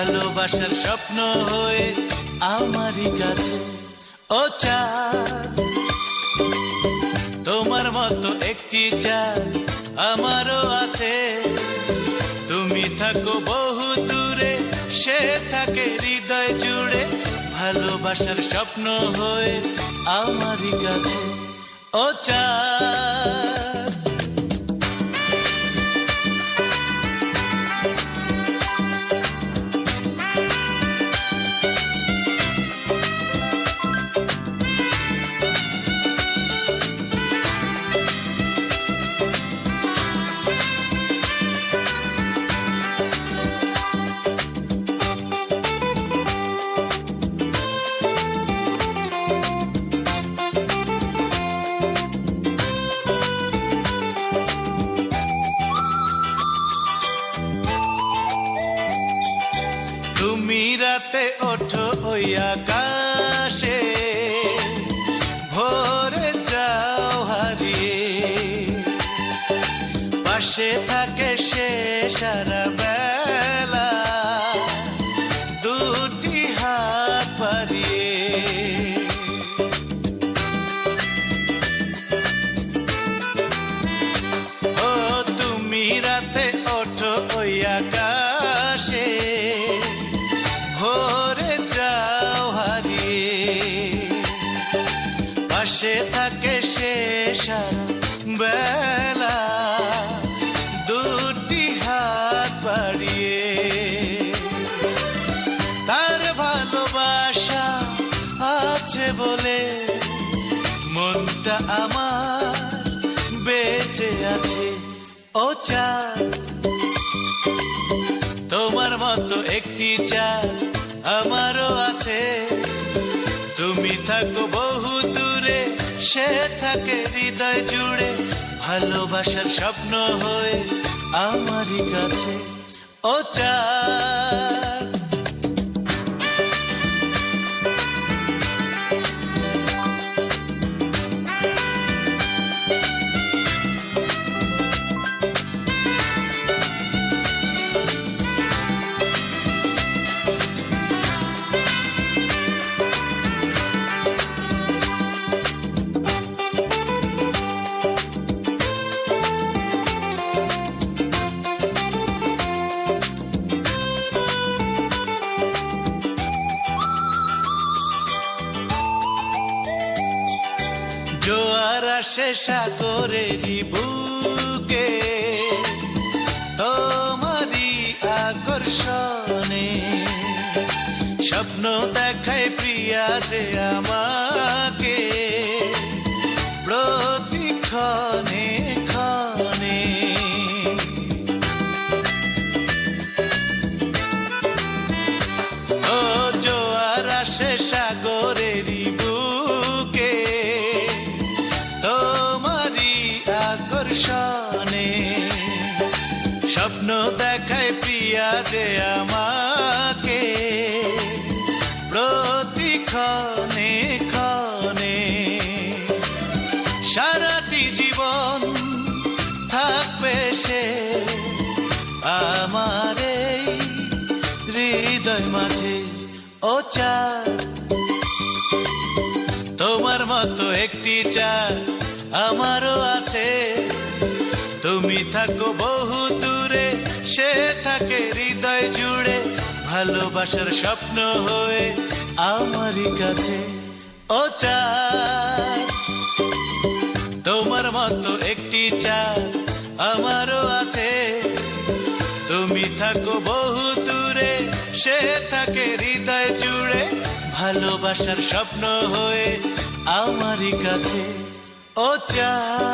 ভালোবাসার স্বপ্ন হয়ে আমারই কাছে। ও চাঁদ, তোমার মতো একটি চাঁদ আমারও আছে। তুমি থাকো বহু দূরে, সে থাকে হৃদয় জুড়ে, ভালোবাসার স্বপ্ন হয়ে আমারই কাছে। ও চাঁদ, তুমি রাতে ওঠো ওই আকাশে, ভোরে যাও হারিয়ে, পাশে থাকে সে সারা বেলা, দুটি হাত বাড়িয়ে। ও তুমি রাতে ওঠো ওই আকাশে, ভোরে যাও হারিয়ে, পাশে থাকে সে সারা বেলা, দুটি হাত বাড়িয়ে। তার ভালোবাসা আছে বলে মনটা আমার বেঁচে আছে। ও চাঁদ, তোমার মতো একটি চাঁদ আমারও আছে। তুমি থাকো বহু দূরে, সে থাকে হৃদয় জুড়ে, ভালোবাসার স্বপ্ন হয়ে আমারই কাছে। ও চাঁদ, জোয়ার আসে সাগরেরই বুকে, তোমারই আকর্ষণে, স্বপ্ন দেখায় প্রিয়া যে আমাকে, প্রতিক্ষণে ক্ষণে। ও জোয়ার আসে সাগরেরই বুকে, তোমারই আকর্ষণে, স্বপ্ন দেখায় প্রিয়া যে আমাকে, প্রতিক্ষণে ক্ষণে। সারাটি জীবন থাকবে সে আমার এই হৃদয় মাঝে। ও চাঁদ, তোমার মতো একটি চাঁদ আমারও আছে। তুমি থাকো বহু দূরে, সে থাকে হৃদয় জুড়ে, ভালোবাসার স্বপ্ন হয়ে আমারই কাছে। ও চাঁদ, তোমার মতো একটি চাঁদ আমারও আছে। তুমি থাকো বহু দূরে, সে থাকে হৃদয় জুড়ে, ভালোবাসার স্বপ্ন হয়ে আমারই কাছে। ও চাঁদ।